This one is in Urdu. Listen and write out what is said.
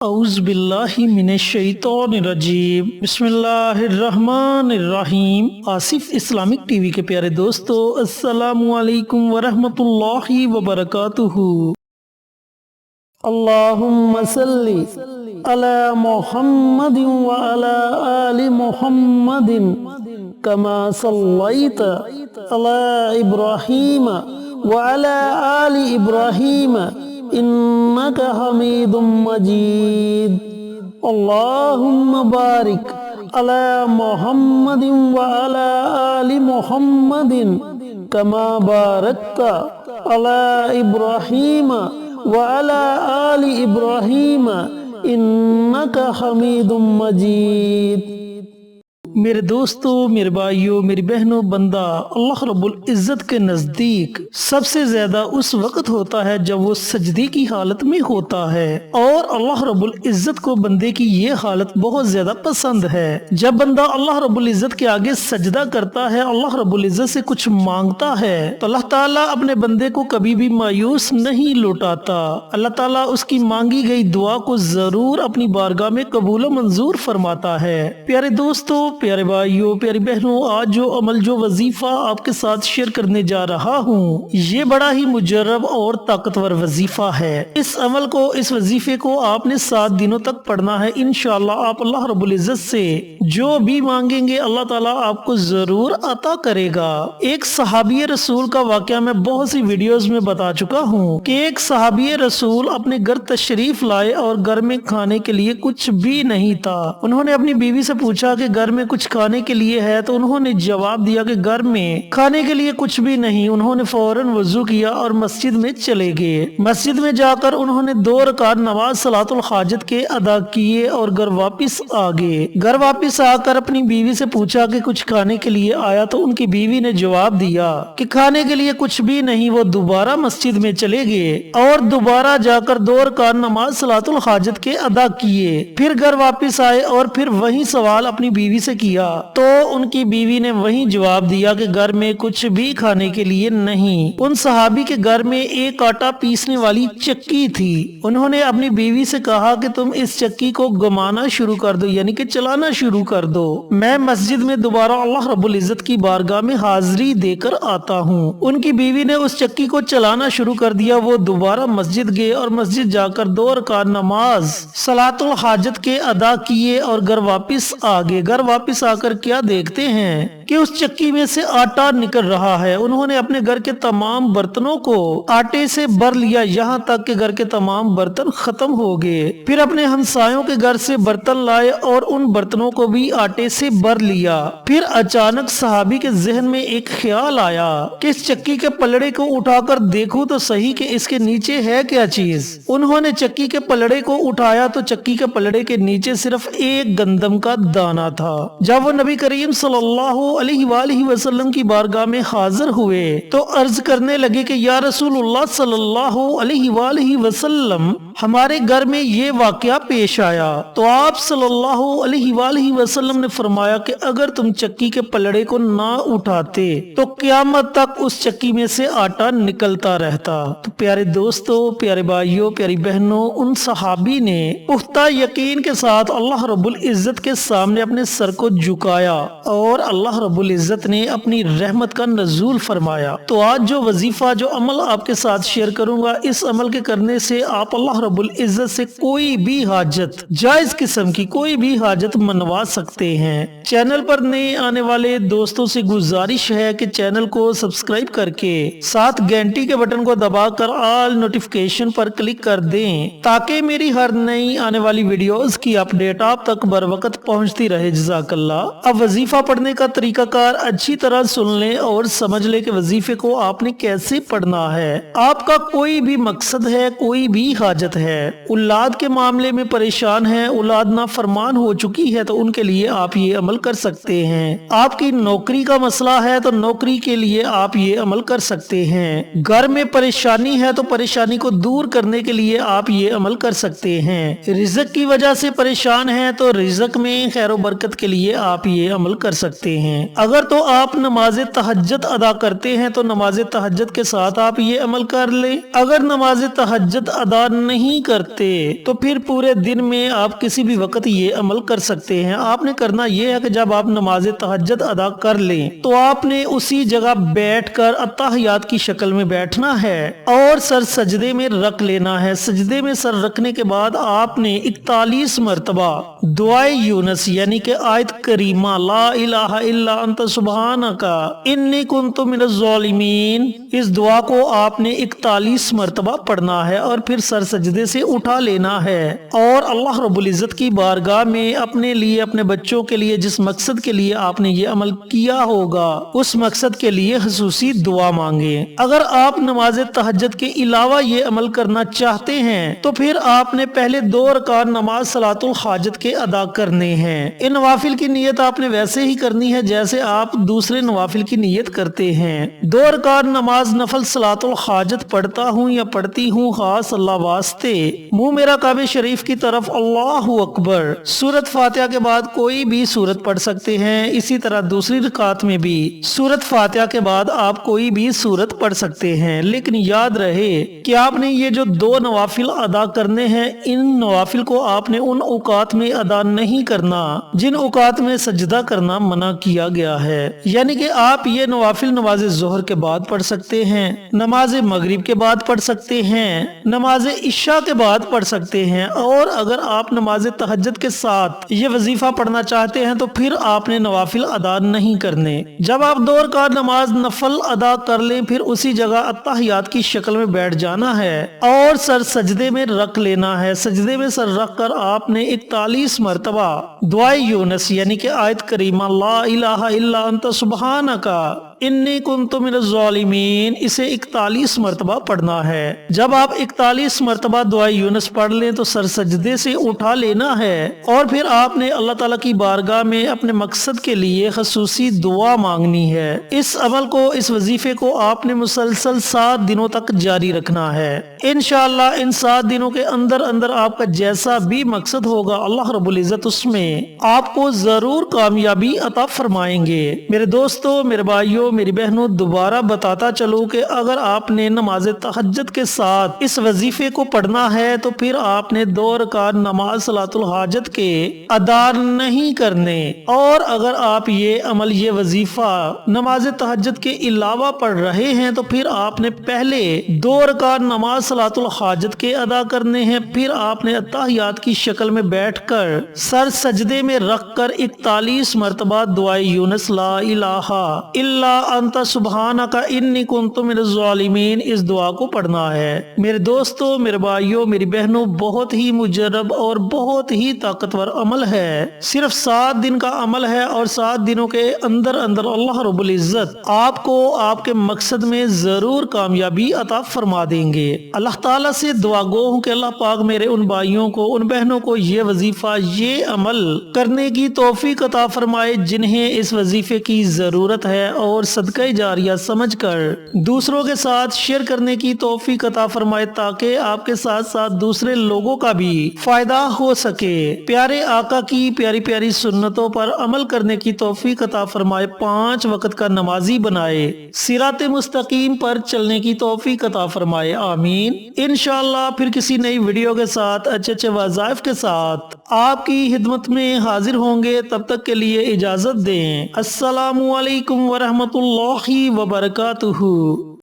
اعوذ باللہ من الشیطان الرجیم بسم اللہ الرحمن الرحیم۔ آصف اسلامک ٹی وی کے پیارے دوستو، السلام علیکم ورحمۃ اللہ وبرکاتہ۔ اللہم صلی علی محمد وعلی آل محمد کما صلیت علی ابراہیم وعلی آل ابراہیم انک حمید مجید۔ اللہم بارک علی محمد وعلی آل محمد کما بارکت علی ابراہیم وعلی آل ابراہیم انک حمید مجید۔ میرے دوستو، میرے بھائیوں، میری بہنوں، بندہ اللہ رب العزت کے نزدیک سب سے زیادہ اس وقت ہوتا ہے جب وہ سجدے کی حالت میں ہوتا ہے، اور اللہ رب العزت کو بندے کی یہ حالت بہت زیادہ پسند ہے۔ جب بندہ اللہ رب العزت کے آگے سجدہ کرتا ہے، اللہ رب العزت سے کچھ مانگتا ہے، تو اللہ تعالیٰ اپنے بندے کو کبھی بھی مایوس نہیں لوٹاتا۔ اللہ تعالیٰ اس کی مانگی گئی دعا کو ضرور اپنی بارگاہ میں قبول و منظور فرماتا ہے۔ پیارے دوستو، پیارے بھائیوں، پیاری بہنوں، آج جو عمل، جو وظیفہ آپ کے ساتھ شیئر کرنے جا رہا ہوں، یہ بڑا ہی مجرب اور طاقتور وظیفہ ہے۔ اس عمل کو، اس وظیفے کو آپ نے 7 دنوں تک پڑھنا ہے۔ انشاءاللہ آپ اللہ رب العزت سے جو بھی مانگیں گے اللہ تعالیٰ آپ کو ضرور عطا کرے گا۔ ایک صحابی رسول کا واقعہ میں بہت سی ویڈیوز میں بتا چکا ہوں کہ ایک صحابی رسول اپنے گھر تشریف لائے اور گھر میں کھانے کے لیے کچھ بھی نہیں تھا۔ انہوں نے اپنی بیوی سے پوچھا کہ گھر میں کچھ کھانے کے لیے ہے، تو انہوں نے جواب دیا کہ گھر میں کھانے کے لیے کچھ بھی نہیں۔ انہوں نے فوراً وضو کیا اور مسجد میں چلے گئے۔ مسجد میں جا کر انہوں نے 2 رکعت نماز صلاۃ الحاجت کے ادا کیے اور گھر واپس آ گئے۔ گھر واپس آ کر اپنی بیوی سے پوچھا کہ کچھ کھانے کے لیے آیا، تو ان کی بیوی نے جواب دیا کہ کھانے کے لیے کچھ بھی نہیں۔ وہ دوبارہ مسجد میں چلے گئے اور دوبارہ جا کر 2 رکعت نماز صلاۃ الحاجت کے ادا کیے۔ پھر گھر واپس آئے اور پھر وہی سوال اپنی بیوی سے کیا، تو ان کی بیوی نے وہی جواب دیا کہ گھر میں کچھ بھی کھانے کے لیے نہیں۔ ان صحابی کے گھر میں ایک آٹا پیسنے والی چکی تھی۔ انہوں نے اپنی بیوی سے کہا کہ تم اس چکی کو گھمانا شروع کر دو، یعنی کہ چلانا شروع کر دو، میں مسجد میں دوبارہ اللہ رب العزت کی بارگاہ میں حاضری دے کر آتا ہوں۔ ان کی بیوی نے اس چکی کو چلانا شروع کر دیا۔ وہ دوبارہ مسجد گئے اور مسجد جا کر 2 رکعت نماز صلاۃ الحاجت کے ادا کیے اور گھر واپس آ گئے۔ گھر واپس آ کر کیا دیکھتے ہیں کہ اس چکی میں سے آٹا نکل رہا ہے۔ انہوں نے اپنے گھر کے تمام برتنوں کو آٹے سے بھر لیا، یہاں تک کہ گھر کے تمام برتن ختم ہو گئے۔ پھر اپنے ہمسایوں کے گھر سے برتن لائے اور ان برتنوں کو بھی آٹے سے بھر لیا۔ پھر اچانک صحابی کے ذہن میں ایک خیال آیا کہ اس چکی کے پلڑے کو اٹھا کر دیکھوں تو صحیح کہ اس کے نیچے ہے کیا چیز۔ انہوں نے چکی کے پلڑے کو اٹھایا تو چکی کے پلڑے کے نیچے صرف ایک گندم کا دانہ تھا۔ جب وہ نبی کریم صلی اللہ علیہ وآلہ وسلم کی بارگاہ میں حاضر ہوئے تو عرض کرنے لگے کہ یا رسول اللہ صلی اللہ علیہ وآلہ وسلم، ہمارے گھر میں یہ واقعہ پیش آیا۔ تو آپ صلی اللہ علیہ وآلہ وسلم نے فرمایا کہ اگر تم چکی کے پلڑے کو نہ اٹھاتے تو قیامت تک اس چکی میں سے آٹا نکلتا رہتا۔ تو پیارے دوستو، پیارے بھائیوں، پیاری بہنوں، ان صحابی نے پختہ یقین کے ساتھ اللہ رب العزت کے سامنے اپنے سر کو جھکایا اور اللہ رب العزت نے اپنی رحمت کا نزول فرمایا۔ تو آج جو وظیفہ، جو عمل آپ کے ساتھ شیئر کروں گا، اس عمل کے کرنے سے آپ اللہ رب العزت سے کوئی بھی حاجت، جائز قسم کی کوئی بھی حاجت منوا سکتے ہیں۔ چینل پر نئے آنے والے دوستوں سے گزارش ہے کہ چینل کو سبسکرائب کر کے ساتھ گھنٹی کے بٹن کو دبا کر آل نوٹیفیکیشن پر کلک کر دیں تاکہ میری ہر نئی آنے والی ویڈیوز کی اپڈیٹ آپ تک بر وقت پہنچتی رہے۔ جزاک اللہ۔ اب وظیفہ پڑھنے کا طریقہ کار اچھی طرح سن لیں اور سمجھ لیں کہ وظیفے کو آپ نے کیسے پڑھنا ہے۔ آپ کا کوئی بھی مقصد ہے، کوئی بھی حاجت ہے، اولاد کے معاملے میں پریشان ہے، اولاد نافرمان ہو چکی ہے، تو ان کے لیے آپ یہ عمل کر سکتے ہیں۔ آپ کی نوکری کا مسئلہ ہے تو نوکری کے لیے آپ یہ عمل کر سکتے ہیں۔ گھر میں پریشانی ہے تو پریشانی کو دور کرنے کے لیے آپ یہ عمل کر سکتے ہیں۔ رزق کی وجہ سے پریشان ہیں تو رزق میں خیر و برکت کے لیے آپ یہ عمل کر سکتے ہیں۔ اگر تو آپ نماز تہجد ادا کرتے ہیں تو نماز تہجد کے ساتھ آپ یہ عمل کر لیں۔ اگر نماز تہجد ادا نہیں کرتے تو پھر پورے دن میں آپ کسی بھی وقت یہ عمل کر سکتے ہیں۔ آپ نے کرنا یہ ہے کہ جب آپ نماز تہجد ادا کر لیں تو آپ نے اسی جگہ بیٹھ کر اتحیات کی شکل میں بیٹھنا ہے اور سر سجدے میں رکھ لینا ہے۔ سجدے میں سر رکھنے کے بعد آپ نے 41 مرتبہ دعائے یونس یعنی کہ آیت کریمہ لا الہ الا انت سبحانک انی کنت من الظالمین، اس دعا کو آپ نے 41 مرتبہ پڑھنا ہے اور پھر سر سجدے سے اٹھا لینا ہے اور اللہ رب العزت کی بارگاہ میں اپنے لیے، اپنے بچوں کے لیے جس مقصد کے لیے آپ نے یہ عمل کیا ہوگا اس مقصد کے لیے خصوصی دعا مانگے۔ اگر آپ نماز تہجد کے علاوہ یہ عمل کرنا چاہتے ہیں تو پھر آپ نے پہلے 2 رکعت نماز صلاۃ الحاجت کے ادا کرنے ہیں۔ ان نوافل کی نیت آپ نے ویسے ہی کرنی ہے جیسے آپ دوسرے نوافل کی نیت کرتے ہیں۔ 2 رکعت نماز نفل صلاۃ الحاجت پڑھتا ہوں یا پڑھتی ہوں خاص اللہ واسطے، منہ میرا کعبہ شریف کی طرف، اللہ اکبر، سورت فاتحہ کے بعد کوئی بھی سورت پڑھ سکتے ہیں۔ اسی طرح دوسری رکعت میں بھی سورت فاتحہ کے بعد آپ کوئی بھی سورت پڑھ سکتے ہیں، لیکن یاد رہے کہ آپ نے یہ جو 2 نوافل ادا کرنے ہیں ان نوافل کو آپ نے ان اوقات میں ادا نہیں کرنا جن اوقات میں سجدہ کرنا منع کیا گیا ہے، یعنی کہ آپ یہ نوافل نماز ظہر کے بعد پڑھ سکتے ہیں، نماز مغرب کے بعد پڑھ سکتے ہیں، نماز عشاء کے بعد پڑھ سکتے ہیں، اور اگر آپ نماز تہجد کے ساتھ یہ وظیفہ پڑھنا چاہتے ہیں تو پھر آپ نے نوافل ادا نہیں کرنے۔ جب آپ 2 رکعت نماز نفل ادا کر لیں پھر اسی جگہ اتحیات کی شکل میں بیٹھ جانا ہے اور سر سجدے میں رکھ لینا ہے۔ سجدے میں سر رکھ کر آپ نے 41 مرتبہ دعائے یونس یعنی کہ آیت کریمہ لا الہ الا انت سبحانک انی کنت من الظالمین اسے 41 مرتبہ پڑھنا ہے۔ جب آپ 41 مرتبہ دعائے یونس پڑھ لیں تو سر سجدے سے اٹھا لینا ہے اور پھر آپ نے اللہ تعالیٰ کی بارگاہ میں اپنے مقصد کے لیے خصوصی دعا مانگنی ہے۔ اس عمل کو، اس وظیفے کو آپ نے مسلسل 7 دنوں تک جاری رکھنا ہے۔ انشاءاللہ ان 7 دنوں کے اندر آپ کا جیسا بھی مقصد ہوگا اللہ رب العزت اس میں آپ کو ضرور کامیابی عطا فرمائیں گے۔ میرے دوستو، میرے بھائیوں، میری بہنوں، دوبارہ بتاتا چلوں کہ اگر آپ نے نماز تہجد کے ساتھ اس وظیفے کو پڑھنا ہے تو پھر آپ نے 2 رکعت نماز صلاۃ الحاجت کے ادا نہیں کرنے، اور اگر آپ یہ عمل، یہ وظیفہ نماز تہجد کے علاوہ پڑھ رہے ہیں تو پھر آپ نے پہلے 2 رکعت نماز صلاۃ الحاجت کے ادا کرنے ہیں، پھر آپ نے اتحیات کی شکل میں بیٹھ کر سر سجدے میں رکھ کر 41 مرتبہ دعائے یونس لا الہ الا انت سبحانک انی کنت من الظالمین اس دعا کو پڑھنا ہے۔ میرے دوستو، میرے بھائیوں، میری بہنوں، بہت ہی مجرب اور بہت ہی طاقتور عمل ہے۔ صرف 7 دن کا عمل ہے اور 7 دنوں کے اندر اللہ رب العزت آپ کو آپ کے مقصد میں ضرور کامیابی عطا فرما دیں گے۔ اللہ تعالیٰ سے دعا گو ہوں کہ اللہ پاک میرے ان بھائیوں کو، ان بہنوں کو یہ وظیفہ، یہ عمل کرنے کی توفیق عطا فرمائے جنہیں اس وظیفے کی ضرورت ہے، اور صدقہ جاریہ سمجھ کر دوسروں کے ساتھ شیئر کرنے کی توفیق عطا فرمائے تاکہ آپ کے ساتھ ساتھ دوسرے لوگوں کا بھی فائدہ ہو سکے۔ پیارے آقا کی پیاری پیاری سنتوں پر عمل کرنے کی توفیق عطا فرمائے، 5 وقت کا نمازی بنائے، صراط مستقیم پر چلنے کی توفیق عطا فرمائے، آمین۔ انشاءاللہ پھر کسی نئی ویڈیو کے ساتھ اچھے وظائف کے ساتھ آپ کی خدمت میں حاضر ہوں گے، تب تک کے لیے اجازت دیں۔ السلام علیکم ورحمۃ اللہ وبرکاتہ۔